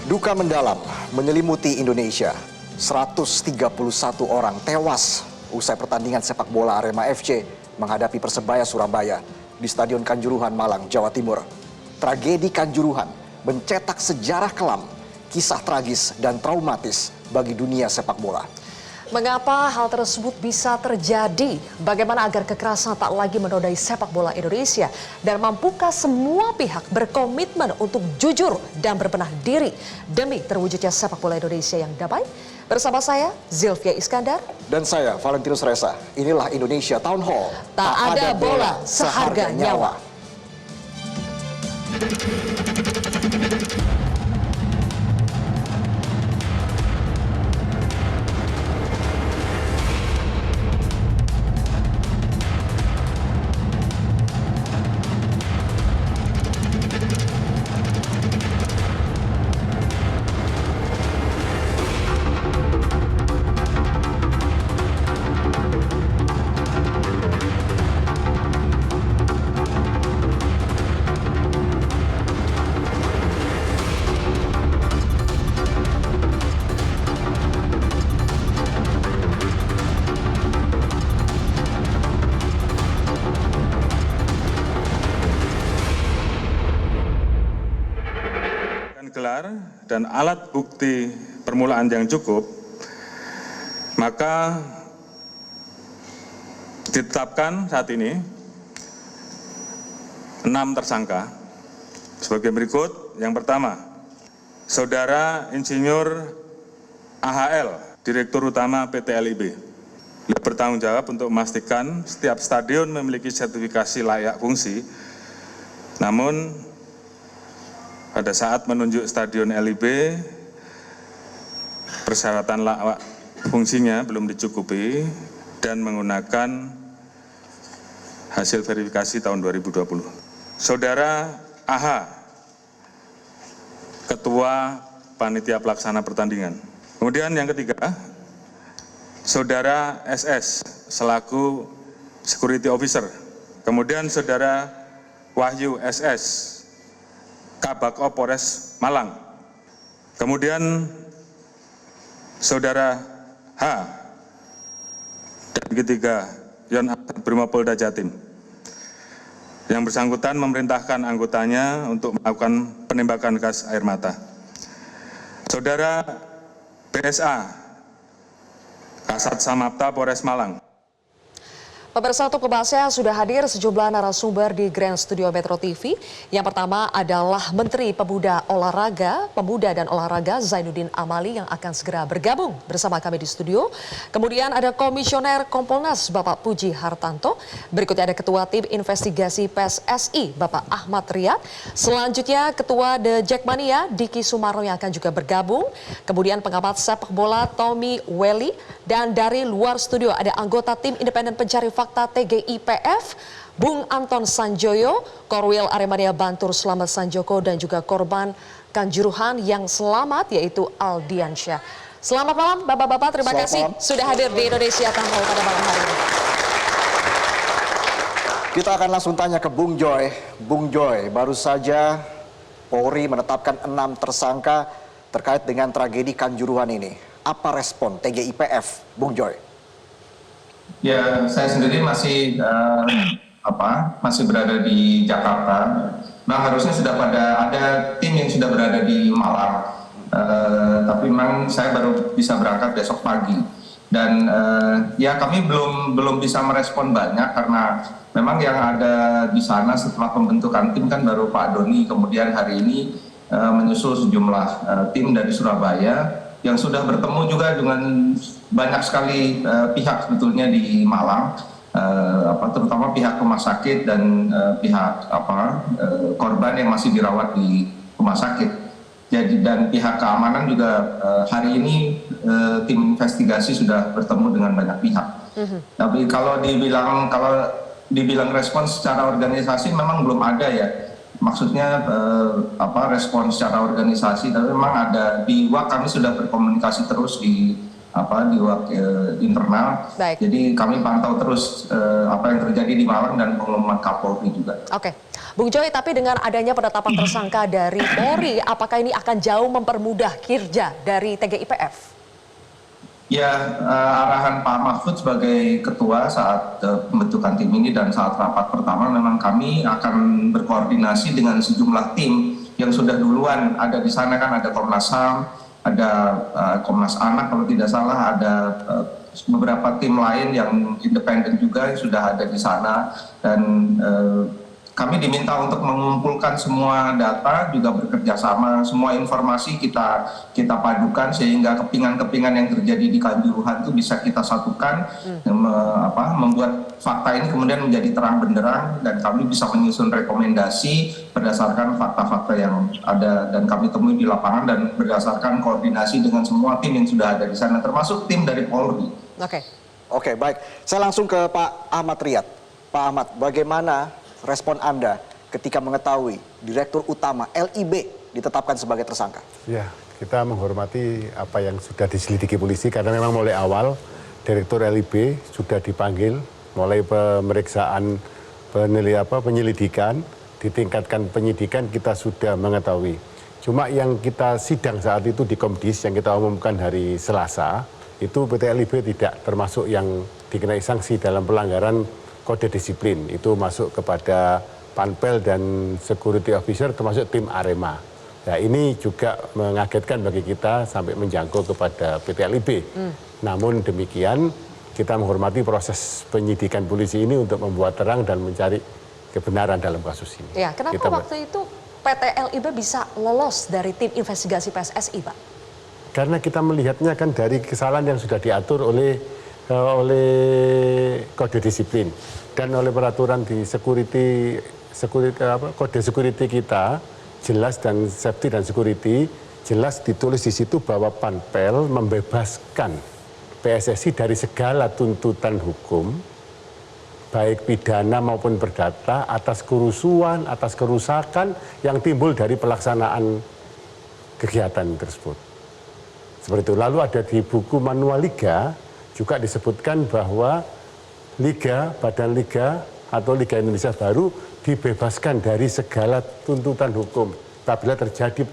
Duka mendalam menyelimuti Indonesia. 131 orang tewas usai pertandingan sepak bola Arema FC menghadapi Persebaya Surabaya di Stadion Kanjuruhan, Malang, Jawa Timur. Tragedi Kanjuruhan mencetak sejarah kelam, kisah tragis dan traumatis bagi dunia sepak bola. Mengapa hal tersebut bisa terjadi? Bagaimana agar kekerasan tak lagi menodai sepak bola Indonesia? Dan mampukah semua pihak berkomitmen untuk jujur dan berbenah diri demi terwujudnya sepak bola Indonesia yang damai? Bersama saya, Zilvia Iskandar. Dan saya, Valentinus Reza. Inilah Indonesia Town Hall. Tak ada bola seharga nyawa. Gelar dan alat bukti permulaan yang cukup, maka ditetapkan saat ini 6 tersangka sebagai berikut. Yang pertama, Saudara Insinyur AHL, Direktur Utama PT LIB, bertanggung jawab untuk memastikan setiap stadion memiliki sertifikasi layak fungsi. Namun pada saat menunjuk Stadion LIB, persyaratan layak fungsinya belum dicukupi dan menggunakan hasil verifikasi tahun 2020. Saudara AH, Ketua Panitia Pelaksana Pertandingan. Kemudian yang ketiga, Saudara SS, selaku Security Officer. Kemudian Saudara Wahyu SS, Kabak Polres Malang. Kemudian Saudara H dan ketiga Yon Brimopolda Jatim. Yang bersangkutan memerintahkan anggotanya untuk melakukan penembakan gas air mata. Saudara BSA, Kasat Samapta Polres Malang. Pemirsa, untuk pembahasnya sudah hadir sejumlah narasumber di Grand Studio Metro TV. Yang pertama adalah Menteri Pemuda dan Olahraga Zainuddin Amali yang akan segera bergabung bersama kami di studio. Kemudian ada Komisioner Kompolnas Bapak Puji Hartanto. Berikutnya ada Ketua Tim Investigasi PSSI Bapak Ahmad Riyad. Selanjutnya Ketua The Jackmania Diki Sumarno yang akan juga bergabung. Kemudian pengamat sepak bola Tommy Welly. Dan dari luar studio ada anggota Tim Independen Pencari Fakta TGIPF, Bung Anton Sanjoyo, Korwil Aremania Bantur Slamet Sanjoko, dan juga korban Kanjuruhan yang selamat yaitu Aldiansyah. Selamat malam Bapak-Bapak, terima kasih sudah hadir di Indonesia Town Hall pada malam hari ini. Kita akan langsung tanya ke Bung Joy. Bung Joy, baru saja Polri menetapkan 6 tersangka terkait dengan tragedi Kanjuruhan ini. Apa respon TGIPF, Bung Joy? Ya, saya sendiri masih berada di Jakarta. Memang harusnya sudah ada tim yang sudah berada di Malang. Tapi memang saya baru bisa berangkat besok pagi. Dan ya kami belum bisa merespon banyak karena memang yang ada di sana setelah pembentukan tim kan baru Pak Doni, kemudian hari ini menyusul sejumlah tim dari Surabaya yang sudah bertemu juga dengan banyak sekali pihak sebetulnya di Malang, terutama pihak rumah sakit dan pihak korban yang masih dirawat di rumah sakit. Jadi dan pihak keamanan juga hari ini tim investigasi sudah bertemu dengan banyak pihak. Tapi kalau dibilang respons secara organisasi memang belum ada ya. Maksudnya respon secara organisasi, tapi memang ada di WAK kami sudah berkomunikasi terus di WAK internal. Baik. Jadi kami pantau terus apa yang terjadi di Malang dan pengumuman Kapolri juga. Oke. Bung Joy, tapi dengan adanya penetapan tersangka dari Polri, apakah ini akan jauh mempermudah kinerja dari TGIPF? Ya, arahan Pak Mahfud sebagai ketua saat pembentukan tim ini dan saat rapat pertama memang kami akan berkoordinasi dengan sejumlah tim yang sudah duluan ada di sana, kan ada Komnas HAM, ada Komnas Anak kalau tidak salah, ada beberapa tim lain yang independen juga yang sudah ada di sana, dan kami diminta untuk mengumpulkan semua data, juga bekerja sama, semua informasi kita padukan sehingga kepingan-kepingan yang terjadi di Kanjuruhan itu bisa kita satukan, membuat fakta ini kemudian menjadi terang benderang, dan kami bisa menyusun rekomendasi berdasarkan fakta-fakta yang ada dan kami temui di lapangan dan berdasarkan koordinasi dengan semua tim yang sudah ada di sana, termasuk tim dari Polri. Oke, baik. Saya langsung ke Pak Ahmad Riyad. Pak Ahmad, bagaimana respon Anda ketika mengetahui Direktur Utama LIB ditetapkan sebagai tersangka? Ya, kita menghormati apa yang sudah diselidiki polisi karena memang mulai awal Direktur LIB sudah dipanggil, mulai pemeriksaan penyelidikan, ditingkatkan penyidikan kita sudah mengetahui. Cuma yang kita sidang saat itu di Komdis yang kita umumkan hari Selasa, itu PT LIB tidak termasuk yang dikenai sanksi dalam pelanggaran kode disiplin, itu masuk kepada Panpel dan Security Officer termasuk tim Arema. Nah, ini juga mengagetkan bagi kita sampai menjangkau kepada PT LIB. Namun demikian kita menghormati proses penyidikan polisi ini untuk membuat terang dan mencari kebenaran dalam kasus ini. Ya, kenapa waktu itu PT LIB bisa lolos dari tim investigasi PSSI, Pak? Karena kita melihatnya kan dari kesalahan yang sudah diatur oleh kode disiplin dan oleh peraturan di kode security kita jelas, dan safety dan security jelas ditulis di situ bahwa Panpel membebaskan PSSI dari segala tuntutan hukum baik pidana maupun perdata atas kerusuhan, atas kerusakan yang timbul dari pelaksanaan kegiatan tersebut. Seperti itu. Lalu ada di buku manual Liga juga disebutkan bahwa Liga, Badan Liga atau Liga Indonesia Baru dibebaskan dari segala tuntutan hukum apabila terjadi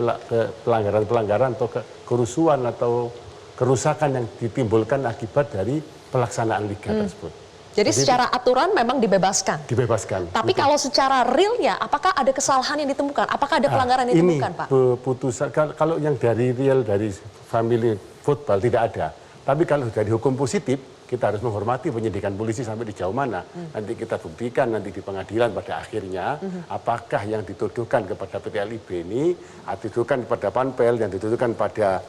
pelanggaran-pelanggaran atau kerusuhan atau kerusakan yang ditimbulkan akibat dari pelaksanaan Liga tersebut. Jadi secara aturan memang dibebaskan? Dibebaskan. Tapi betul. Kalau secara realnya, apakah ada kesalahan yang ditemukan? Apakah ada pelanggaran yang ditemukan, Pak? Ini putusan, kalau yang dari real, dari family football tidak ada. Tapi kalau dari hukum positif, kita harus menghormati penyidikan polisi sampai di jauh mana. Nanti kita buktikan nanti di pengadilan pada akhirnya apakah yang dituduhkan kepada PT LIB ini, dituduhkan kepada Panpel, yang dituduhkan pada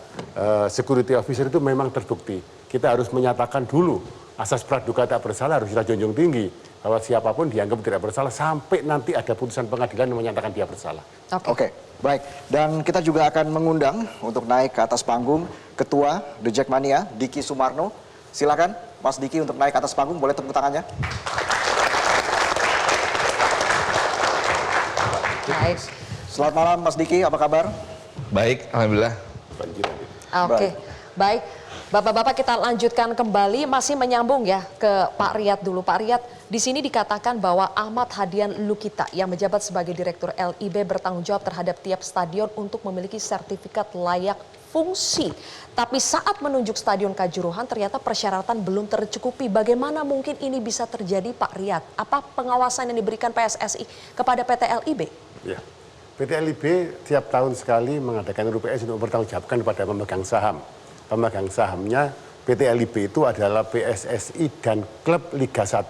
security officer itu memang terbukti. Kita harus menyatakan dulu asas praduga tak bersalah harus kita junjung tinggi, bahwa siapapun dianggap tidak bersalah sampai nanti ada putusan pengadilan yang menyatakan dia bersalah. Oke, baik. Dan kita juga akan mengundang untuk naik ke atas panggung Ketua The Jackmania, Diki Sumarno. Silakan Mas Diki untuk naik ke atas panggung, boleh tepuk tangannya. Baik. Selamat malam Mas Diki, apa kabar? Baik, alhamdulillah. Oke, baik. Bapak-bapak, kita lanjutkan kembali, masih menyambung ya ke Pak Riyad dulu. Pak Riyad, di sini dikatakan bahwa Ahmad Hadian Lukita yang menjabat sebagai Direktur LIB bertanggung jawab terhadap tiap stadion untuk memiliki sertifikat layak fungsi. Tapi saat menunjuk Stadion Kanjuruhan ternyata persyaratan belum tercukupi. Bagaimana mungkin ini bisa terjadi, Pak Riyad? Apa pengawasan yang diberikan PSSI kepada PT LIB? Ya, PT LIB tiap tahun sekali mengadakan RUPS untuk bertanggungjawabkan kepada pemegang saham. Pemegang sahamnya PT LIB itu adalah PSSI dan klub Liga 1.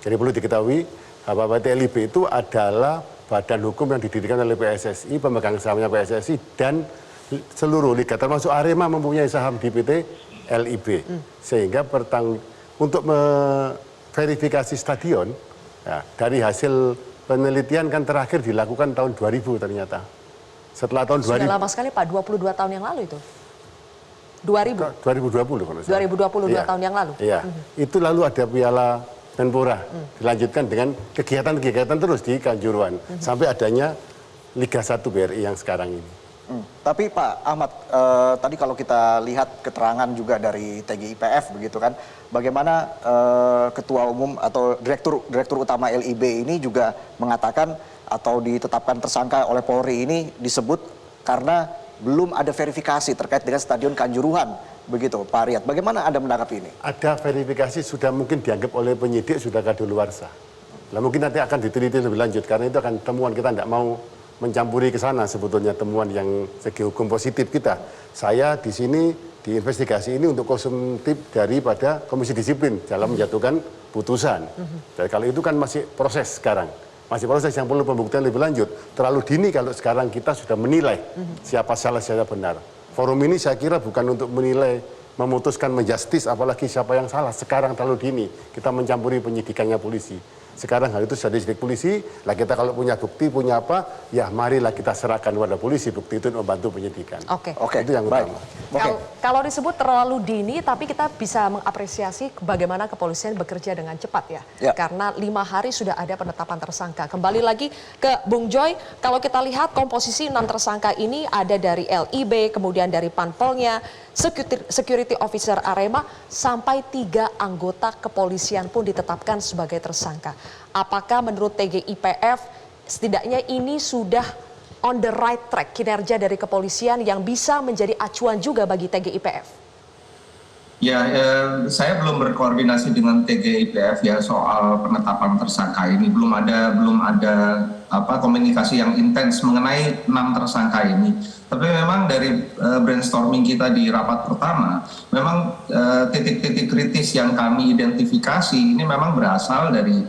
Jadi perlu diketahui bahwa PT LIB itu adalah badan hukum yang didirikan oleh PSSI, pemegang sahamnya PSSI dan seluruh liga termasuk Arema mempunyai saham di PT LIB. Sehingga untuk verifikasi stadion, ya, dari hasil penelitian kan terakhir dilakukan tahun 2000 ternyata. Setelah tahun 2000. Sudah lama sekali Pak, 22 tahun yang lalu itu. 2020 kalau 2020 ya. 2 tahun yang lalu. Iya. Itu lalu ada Piala Menpora, dilanjutkan dengan kegiatan-kegiatan terus di Kanjuruhan sampai adanya Liga 1 BRI yang sekarang ini. Tapi Pak Ahmad, tadi kalau kita lihat keterangan juga dari TGIPF begitu kan, bagaimana Ketua Umum atau Direktur Utama LIB ini juga mengatakan atau ditetapkan tersangka oleh Polri ini disebut karena belum ada verifikasi terkait dengan Stadion Kanjuruhan, begitu Pak Riyad. Bagaimana Anda menanggapi ini? Ada verifikasi sudah mungkin dianggap oleh penyidik sudah kadaluarsa. Nah, mungkin nanti akan diteliti lebih lanjut karena itu akan temuan, kita tidak mau mencampuri ke sana sebetulnya temuan yang segi hukum positif kita. Saya di sini di investigasi ini untuk konsumtif daripada Komisi Disiplin dalam menjatuhkan putusan. Dan kalau itu kan masih proses sekarang. Masih proses yang perlu pembuktian lebih lanjut. Terlalu dini kalau sekarang kita sudah menilai siapa salah, siapa benar. Forum ini saya kira bukan untuk menilai, memutuskan, menjustis, apalagi siapa yang salah. Sekarang terlalu dini kita mencampuri penyidikannya polisi. Sekarang hal itu sudah disidik polisi, lah kita kalau punya bukti, punya apa, ya marilah kita serahkan kepada polisi, bukti itu membantu penyidikan. Oke. Itu yang utama. Kalau disebut terlalu dini, tapi kita bisa mengapresiasi bagaimana kepolisian bekerja dengan cepat ya. Karena 5 hari sudah ada penetapan tersangka. Kembali lagi ke Bung Joy, kalau kita lihat komposisi 6 tersangka ini ada dari LIB, kemudian dari Panpolnya, security officer Arema, sampai 3 anggota kepolisian pun ditetapkan sebagai tersangka. Apakah menurut TGIPF setidaknya ini sudah on the right track kinerja dari kepolisian yang bisa menjadi acuan juga bagi TGIPF? Ya, saya belum berkoordinasi dengan TGIPF ya soal penetapan tersangka ini. Belum ada komunikasi yang intens mengenai 6 tersangka ini. Tapi memang dari brainstorming kita di rapat pertama, memang titik-titik kritis yang kami identifikasi ini memang berasal dari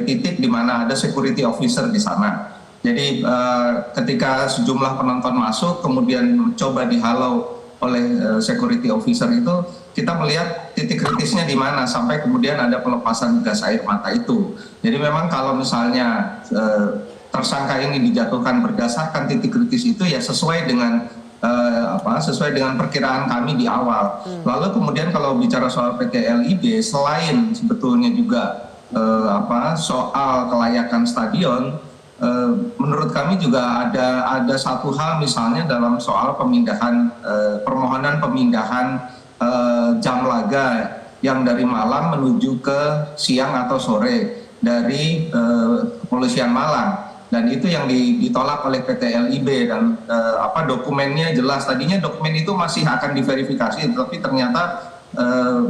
titik di mana ada security officer di sana. Jadi ketika sejumlah penonton masuk kemudian coba dihalau oleh security officer itu, kita melihat titik kritisnya di mana sampai kemudian ada pelepasan gas air mata itu. Jadi memang kalau misalnya tersangka ini dijatuhkan berdasarkan titik kritis itu ya sesuai dengan perkiraan kami di awal. Lalu kemudian kalau bicara soal PT LIB, selain sebetulnya juga soal kelayakan stadion, menurut kami juga ada satu hal misalnya dalam soal permohonan pemindahan jam laga yang dari malam menuju ke siang atau sore dari kepolisian Malang. Dan itu yang ditolak oleh PT LIB dan dokumennya jelas. Tadinya dokumen itu masih akan diverifikasi, tapi ternyata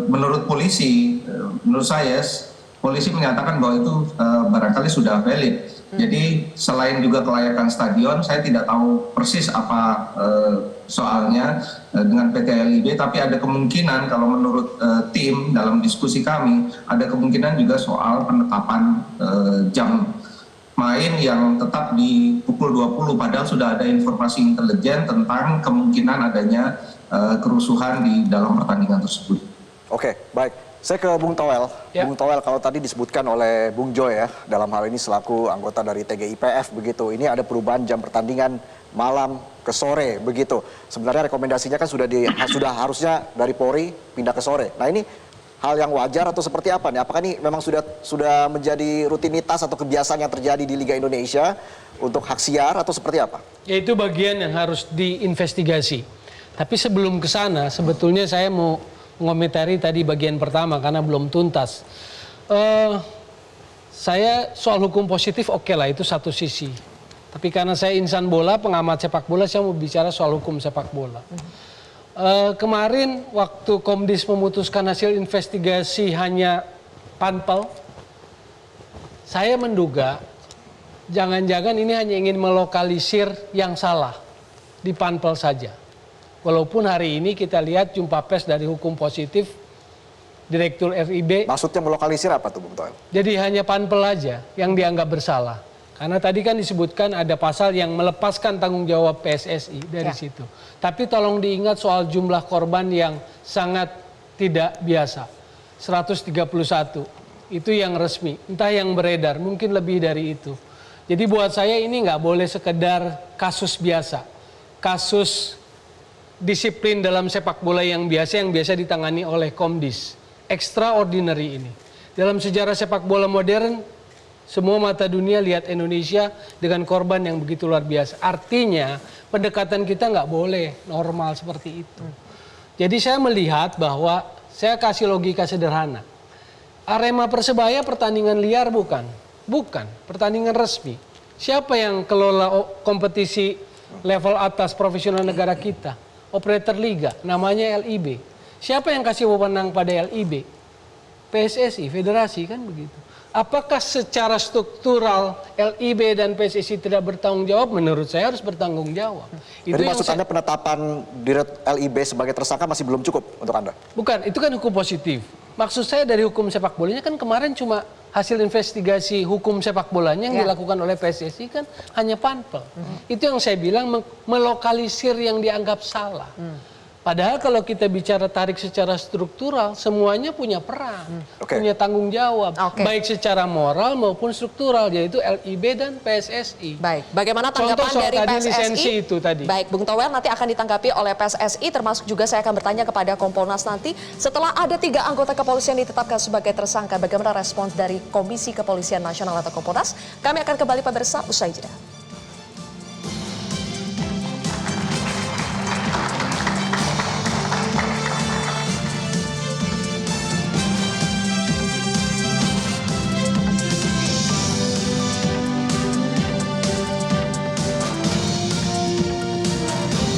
menurut polisi, menurut saya, polisi menyatakan bahwa itu barangkali sudah valid. Jadi selain juga kelayakan stadion, saya tidak tahu persis apa soalnya dengan PT LIB, tapi ada kemungkinan kalau menurut tim dalam diskusi kami, ada kemungkinan juga soal penetapan jam main yang tetap di pukul 20, padahal sudah ada informasi intelijen tentang kemungkinan adanya kerusuhan di dalam pertandingan tersebut. Oke, baik. Saya ke Bung Toel. Ya. Bung Toel, kalau tadi disebutkan oleh Bung Joy ya, dalam hal ini selaku anggota dari TGIPF begitu, ini ada perubahan jam pertandingan malam ke sore begitu. Sebenarnya rekomendasinya kan sudah harusnya dari Polri pindah ke sore. Nah ini hal yang wajar atau seperti apa nih? Apakah ini memang sudah menjadi rutinitas atau kebiasaan yang terjadi di Liga Indonesia untuk hak siar atau seperti apa? Ya itu bagian yang harus diinvestigasi. Tapi sebelum ke sana, sebetulnya saya mau mengomentari tadi bagian pertama karena belum tuntas. Saya soal hukum positif oke lah, itu satu sisi. Tapi karena saya insan bola, pengamat sepak bola, saya mau bicara soal hukum sepak bola. Kemarin waktu Komdis memutuskan hasil investigasi hanya Panpel, saya menduga jangan-jangan ini hanya ingin melokalisir yang salah di Panpel saja. Walaupun hari ini kita lihat jumpa pers dari hukum positif Direktur RIB. Maksudnya melokalisir apa tuh Bung Toel? Jadi hanya Panpel aja yang dianggap bersalah. Karena tadi kan disebutkan ada pasal yang melepaskan tanggung jawab PSSI dari situ. Tapi tolong diingat soal jumlah korban yang sangat tidak biasa. 131. Itu yang resmi. Entah yang beredar, mungkin lebih dari itu. Jadi buat saya ini nggak boleh sekedar kasus biasa. Kasus disiplin dalam sepak bola yang biasa ditangani oleh Komdis. Extraordinary ini. Dalam sejarah sepak bola modern, Semua mata dunia lihat Indonesia dengan korban yang begitu luar biasa. Artinya pendekatan kita nggak boleh normal seperti itu. Jadi saya melihat bahwa saya kasih logika sederhana. Arema Persebaya pertandingan liar bukan? Bukan, pertandingan resmi. Siapa yang kelola kompetisi level atas profesional negara kita? Operator liga, namanya LIB. Siapa yang kasih wewenang pada LIB? PSSI, federasi kan begitu. Apakah secara struktural LIB dan PSSI tidak bertanggung jawab? Menurut saya harus bertanggung jawab. Jadi maksud Anda penetapan Dirut LIB sebagai tersangka masih belum cukup untuk Anda? Bukan, itu kan hukum positif. Maksud saya dari hukum sepak bolanya kan kemarin cuma hasil investigasi hukum sepak bolanya yang dilakukan oleh PSSI kan hanya panpel. Itu yang saya bilang melokalisir yang dianggap salah. Padahal kalau kita bicara tarik secara struktural, semuanya punya peran, punya tanggung jawab, baik secara moral maupun struktural, yaitu LIB dan PSSI. Baik, bagaimana tanggapan Contoh dari tadi PSSI? lisensi itu tadi. Baik, Bung Towel nanti akan ditanggapi oleh PSSI, termasuk juga saya akan bertanya kepada Kompolnas nanti. Setelah ada 3 anggota kepolisian ditetapkan sebagai tersangka, bagaimana respons dari Komisi Kepolisian Nasional atau Kompolnas? Kami akan kembali pemirsa usai jeda.